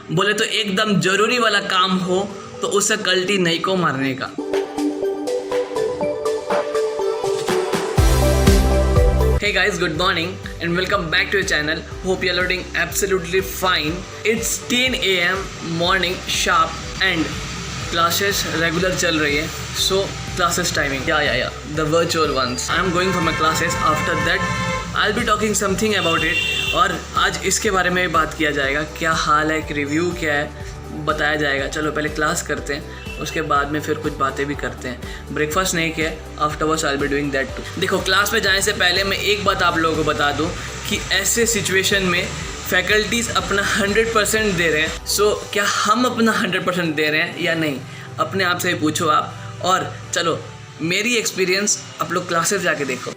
बोले तो एकदम जरूरी वाला काम हो तो उसे कल्टी नहीं को मारने का। Hey guys, good morning and welcome back to your channel. Hope you are doing absolutely fine. It's 10 AM morning sharp and classes regular चल रही है. So classes timing. Yeah. The virtual ones. I am going for my classes. After that, I'll be talking something about it. और आज इसके बारे में बात किया जाएगा. क्या हाल है, रिव्यू क्या है, बताया जाएगा. चलो पहले क्लास करते हैं, उसके बाद में फिर कुछ बातें भी करते हैं. ब्रेकफास्ट नहीं किया, afterwards I will be doing that too. देखो, क्लास में जाने से पहले मैं एक बात आप लोगों को बता दूं कि ऐसे सिचुएशन में फैकल्टीज़ अपना 100% दे रहे हैं. सो क्या हम अपना 100% दे रहे हैं या नहीं, अपने आप से ही पूछो आप. और चलो मेरी एक्सपीरियंस आप लोग क्लासेस जाके देखो.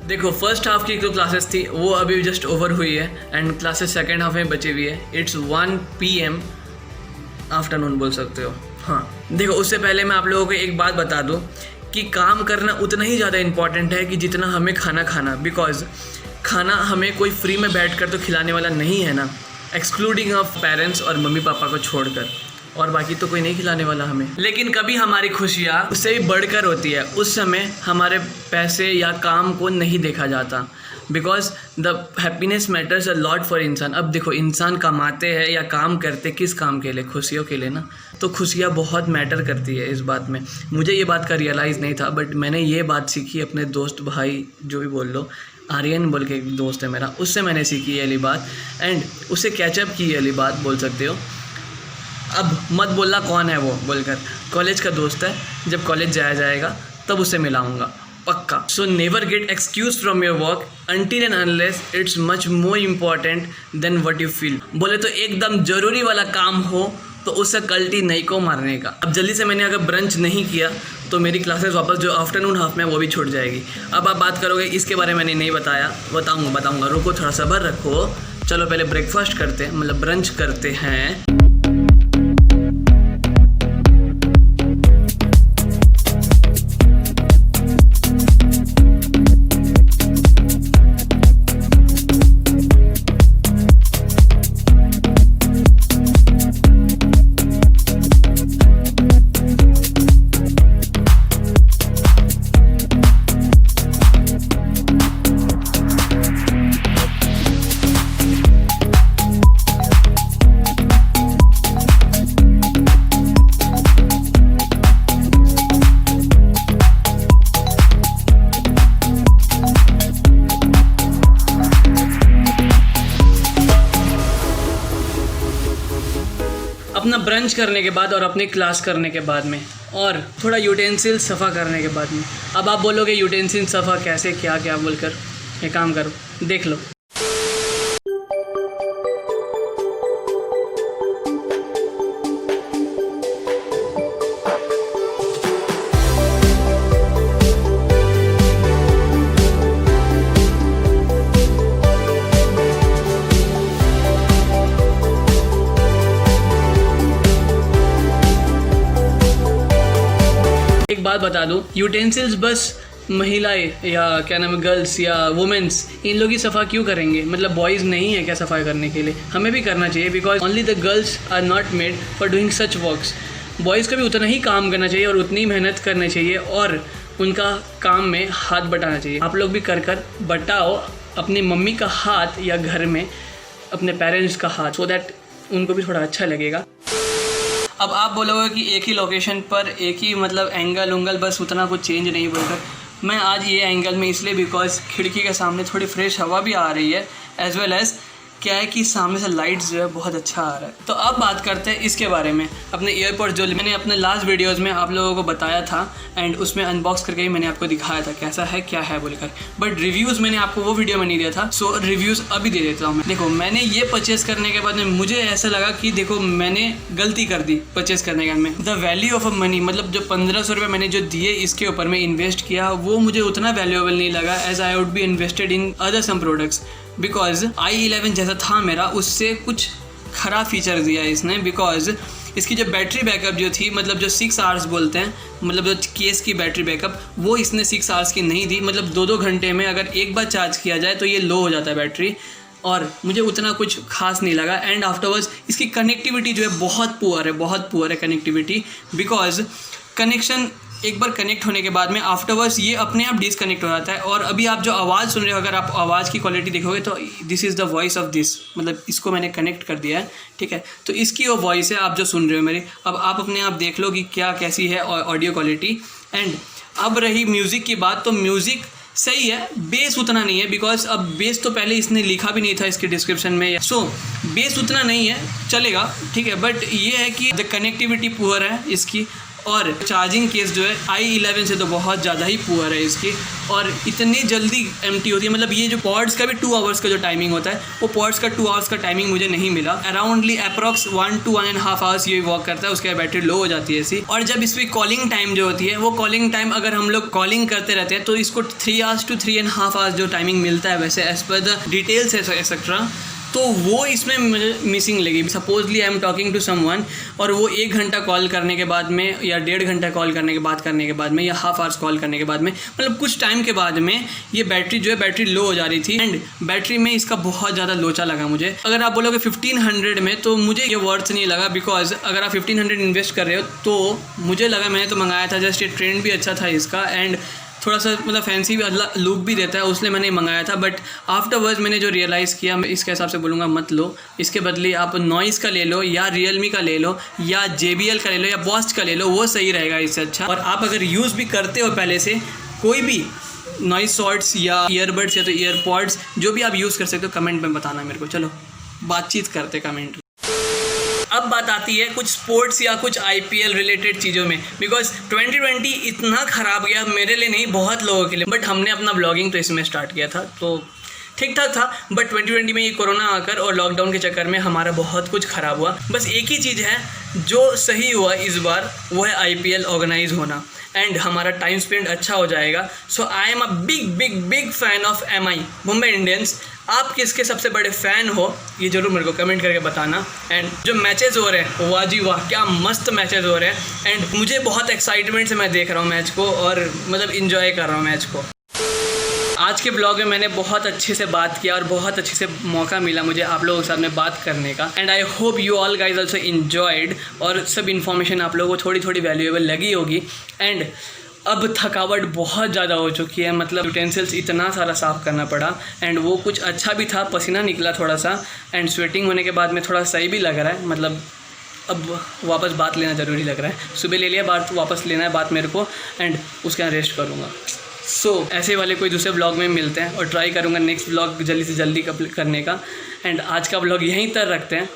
देखो, फर्स्ट हाफ की जो क्लासेस थी वो अभी जस्ट ओवर हुई है एंड क्लासेस सेकेंड हाफ में बची हुई है. इट्स 1 PM आफ्टरनून बोल सकते हो. हाँ, देखो, उससे पहले मैं आप लोगों को एक बात बता दूं कि काम करना उतना ही ज़्यादा इम्पॉर्टेंट है कि जितना हमें खाना खाना. बिकॉज खाना हमें कोई फ्री में बैठ कर तो खिलाने वाला नहीं है ना, एक्सक्लूडिंग ऑफ पेरेंट्स और मम्मी पापा को छोड़कर, और बाकी तो कोई नहीं खिलाने वाला हमें. लेकिन कभी हमारी खुशियाँ उससे भी बढ़कर होती है. उस समय हमारे पैसे या काम को नहीं देखा जाता. Because the happiness matters a lot for इंसान. अब देखो, इंसान कमाते हैं या काम करते किस काम के लिए, खुशियों के लिए ना. तो खुशियाँ बहुत मैटर करती है इस बात में. मुझे ये बात का रियलाइज़ नहीं था, बट मैंने ये बात सीखी अपने दोस्त, भाई जो भी बोल लो, आर्यन बोल के एक दोस्त है मेरा, उससे मैंने सीखी ये वाली बात एंड उससे कैचअप की ये वाली बात बोल सकते हो. अब मत बोलना कौन है वो बोलकर, कॉलेज का दोस्त है. जब कॉलेज जाया जाएगा तब उससे मिलाऊंगा पक्का. So never get excuse from your work until and unless it's much more important than what you feel. बोले तो एकदम ज़रूरी वाला काम हो तो उससे कल्टी नहीं को मारने का. अब जल्दी से मैंने अगर ब्रंच नहीं किया तो मेरी क्लासेस वापस जो आफ्टरनून हाफ में वो भी छूट जाएगी. अब आप बात करोगे इसके बारे में मैंने नहीं बताया, बताऊँगा. रुको, थोड़ा सब्र रखो. चलो पहले ब्रेकफास्ट करते हैं, मतलब ब्रंच करते हैं. अपना ब्रंच करने के बाद और अपनी क्लास करने के बाद में और थोड़ा यूटेंसिल सफ़ा करने के बाद में. अब आप बोलोगे यूटेंसिल सफ़ा कैसे, क्या बोलकर, ये काम करो, देख लो. एक बात बता दूं, यूटेंसिल्स बस महिलाएं या क्या नाम है, गर्ल्स या वुमेन्स, इन लोग ही सफ़ा क्यों करेंगे. मतलब बॉयज़ नहीं है क्या सफ़ाई करने के लिए? हमें भी करना चाहिए. Because only the girls are not made for doing such works. Boys का भी उतना ही काम करना चाहिए और उतनी मेहनत करनी चाहिए और उनका काम में हाथ बटाना चाहिए. आप लोग भी कर बटाओ अपनी मम्मी का हाथ या घर में अपने पेरेंट्स का हाथ, सो दैट उनको भी थोड़ा अच्छा लगेगा. अब आप बोलोगे कि एक ही लोकेशन पर एक ही मतलब एंगल बस उतना कुछ चेंज नहीं बोलकर. मैं आज ये एंगल में इसलिए बिकॉज खिड़की के सामने थोड़ी फ्रेश हवा भी आ रही है, एज वेल एज़ क्या है कि सामने से लाइट जो है बहुत अच्छा आ रहा है। तो अब बात करते हैं इसके बारे में, अपने ईयरपॉड्स जो मैंने अपने लास्ट वीडियोस में आप लोगों को बताया था एंड उसमें अनबॉक्स करके ही मैंने आपको दिखाया था कैसा है क्या है बोलकर, बट रिव्यूज़ मैंने आपको वो वीडियो में नहीं दिया था। सो रिव्यूज़ अभी दे देता हूँ। देखो, मैंने ये परचेस करने के बाद में मुझे ऐसा लगा कि देखो मैंने गलती कर दी परचेस करने के बाद में। The value of a money, मतलब जो 1500 रुपये मैंने जो दिए इसके ऊपर में इन्वेस्ट किया, वो मुझे उतना वैल्यूएबल नहीं लगा as I would be invested in other some products, because i11 जैसा था मेरा उससे कुछ ख़राब फीचर दिया है इसने। बिकॉज इसकी जो बैटरी बैकअप जो थी, मतलब जो 6 आवर्स बोलते हैं, मतलब जो केस की बैटरी बैकअप, वो इसने 6 आवर्स की नहीं दी। मतलब 2-2 घंटे में अगर एक बार चार्ज किया जाए तो ये लो हो जाता है बैटरी, और मुझे उतना कुछ खास नहीं लगा। एंड आफ्टरवर्ड्स इसकी कनेक्टिविटी जो है बहुत पुअर है कनेक्टिविटी, बिकॉज कनेक्शन एक बार कनेक्ट होने के बाद में आफ्टरवर्ड्स ये अपने आप डिसकनेक्ट हो जाता है। और अभी आप जो आवाज़ सुन रहे हो, अगर आप आवाज़ की क्वालिटी देखोगे तो this is the voice of this, मतलब इसको मैंने कनेक्ट कर दिया है, ठीक है। तो इसकी वो वॉइस है आप जो सुन रहे हो मेरी। अब आप अपने आप देख लो कि क्या कैसी है ऑडियो क्वालिटी। एंड अब रही म्यूज़िक की बात, तो म्यूज़िक सही है, बेस उतना नहीं है, बिकॉज अब बेस तो पहले इसने लिखा भी नहीं था इसके डिस्क्रिप्शन में। सो बेस उतना नहीं है, चलेगा, ठीक है। बट ये है कि द कनेक्टिविटी पुअर है इसकी, और चार्जिंग केस जो है i11 से तो बहुत ज़्यादा ही पुअर है इसकी, और इतनी जल्दी एम्प्टी होती है। मतलब ये जो पॉड्स का भी 2 आवर्स का जो टाइमिंग होता है, वो पॉड्स का 2 आवर्स का टाइमिंग मुझे नहीं मिला। अराउंडली अप्रॉक्स 1 to 1.5 आवर्स ये वॉक करता है, उसके बाद बैटरी लो हो जाती है ऐसी। और जब इसकी कॉलिंग टाइम जो होती है, वो कॉलिंग टाइम अगर हम लोग कॉलिंग करते रहते हैं तो इसको 3 आवर्स to 3.5 आवर्स जो टाइमिंग मिलता है वैसे as per the details etcetera, तो वो इसमें मुझे मिसिंग लगी। Supposedly I am talking to someone, और वो 1 घंटा कॉल करने के बाद में, या 1.5 घंटा कॉल करने के बाद में, या हाफ आवर्स कॉल करने के बाद में, मतलब कुछ टाइम के बाद में ये बैटरी जो है बैटरी लो हो जा रही थी। एंड बैटरी में इसका बहुत ज़्यादा लोचा लगा मुझे। अगर आप बोलोगे 1500 में, तो मुझे ये वर्थ नहीं लगा, बिकॉज अगर आप 1500 इन्वेस्ट कर रहे हो तो मुझे लगा, मैंने तो मंगाया था जस्ट, ये ट्रेंड भी अच्छा था इसका एंड थोड़ा सा मतलब फैंसी भी लुक भी देता है, उसने मैंने मंगाया था। बट आफ्टरवर्ड्स मैंने जो रियलाइज़ किया, मैं इसके हिसाब से बोलूँगा मत लो, इसके बदले आप नॉइस का ले लो, या रियलमी का ले लो, या JBL का ले लो, या बॉस का ले लो, वो सही रहेगा इससे अच्छा। और आप अगर यूज़ भी करते हो पहले से कोई भी नॉइस शॉर्ट्स या ईयरबड्स या तो ईयरपॉड्स, जो भी आप यूज़ कर सकते हो, कमेंट में बताना मेरे को। चलो बातचीत करते कमेंट। अब बात आती है कुछ स्पोर्ट्स या कुछ IPL रिलेटेड चीज़ों में, बिकॉज 2020 इतना ख़राब गया मेरे लिए नहीं, बहुत लोगों के लिए। बट हमने अपना ब्लॉगिंग तो इसमें स्टार्ट किया था तो ठीक ठाक था। बट 2020 में ये कोरोना आकर और लॉकडाउन के चक्कर में हमारा बहुत कुछ ख़राब हुआ। बस एक ही चीज़ है जो सही हुआ इस बार, वो है IPL ऑर्गेनाइज होना, एंड हमारा टाइम स्पेंड अच्छा हो जाएगा। So I am a big fan of MI, Mumbai Indians. आप किसके सबसे बड़े फ़ैन हो ये ज़रूर मेरे को कमेंट करके बताना। एंड जो मैचेस हो रहे हैं, वाह जी वाह, क्या मस्त मैचेस हो रहे हैं। एंड मुझे बहुत एक्साइटमेंट से मैं देख रहा हूँ मैच को, और मतलब इन्जॉय कर रहा हूँ मैच को। आज के ब्लॉग में मैंने बहुत अच्छे से बात किया और बहुत अच्छे से मौका मिला मुझे आप लोगों के सामने बात करने का। And I hope you all guys also enjoyed, और सब इन्फॉर्मेशन आप लोगों को थोड़ी थोड़ी वैल्यूएबल लगी होगी। एंड अब थकावट बहुत ज़्यादा हो चुकी है, मतलब यूटेंसिल्स इतना सारा साफ़ करना पड़ा, एंड वो कुछ अच्छा भी था, पसीना निकला थोड़ा सा, एंड स्वेटिंग होने के बाद में थोड़ा सही भी लग रहा है। मतलब अब वापस बात लेना ज़रूरी लग रहा है। सुबह ले लिया बात, वापस लेना है बात मेरे को, एंड उसके यहाँ रेस्ट करूँगा। ऐसे वाले कोई दूसरे ब्लॉग में मिलते हैं, और ट्राई करूँगा नेक्स्ट ब्लॉग जल्दी से जल्दी करने का। एंड आज का ब्लॉग यहीं तक रखते हैं।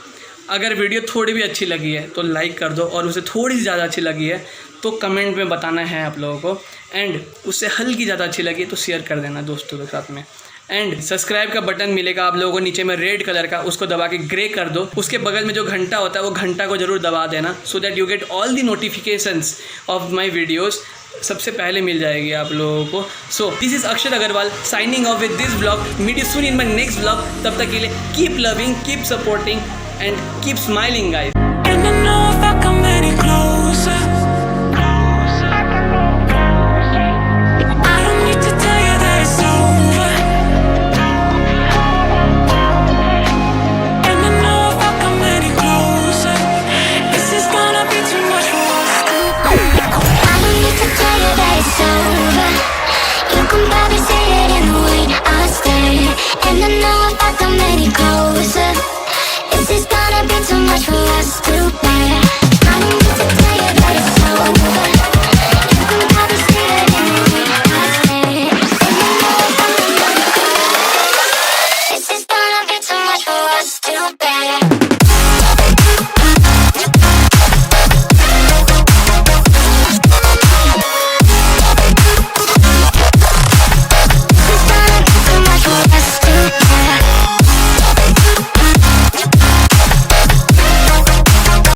अगर वीडियो थोड़ी भी अच्छी लगी है तो लाइक कर दो, और उसे थोड़ी सी ज़्यादा अच्छी लगी है तो कमेंट में बताना है आप लोगों को, एंड उससे हल्की ज़्यादा अच्छी लगी तो शेयर कर देना दोस्तों के साथ में। एंड सब्सक्राइब का बटन मिलेगा आप लोगों को नीचे में रेड कलर का, उसको दबा के ग्रे कर दो। उसके बगल में जो घंटा होता है वो घंटा को जरूर दबा देना, so that you get all the notifications of my videos, सबसे पहले मिल जाएगी आप लोगों को। So this is Akshat Agrawal signing off with this blog. Meet you soon in my next blog. तब तक के लिए keep loving, keep supporting and keep smiling guys.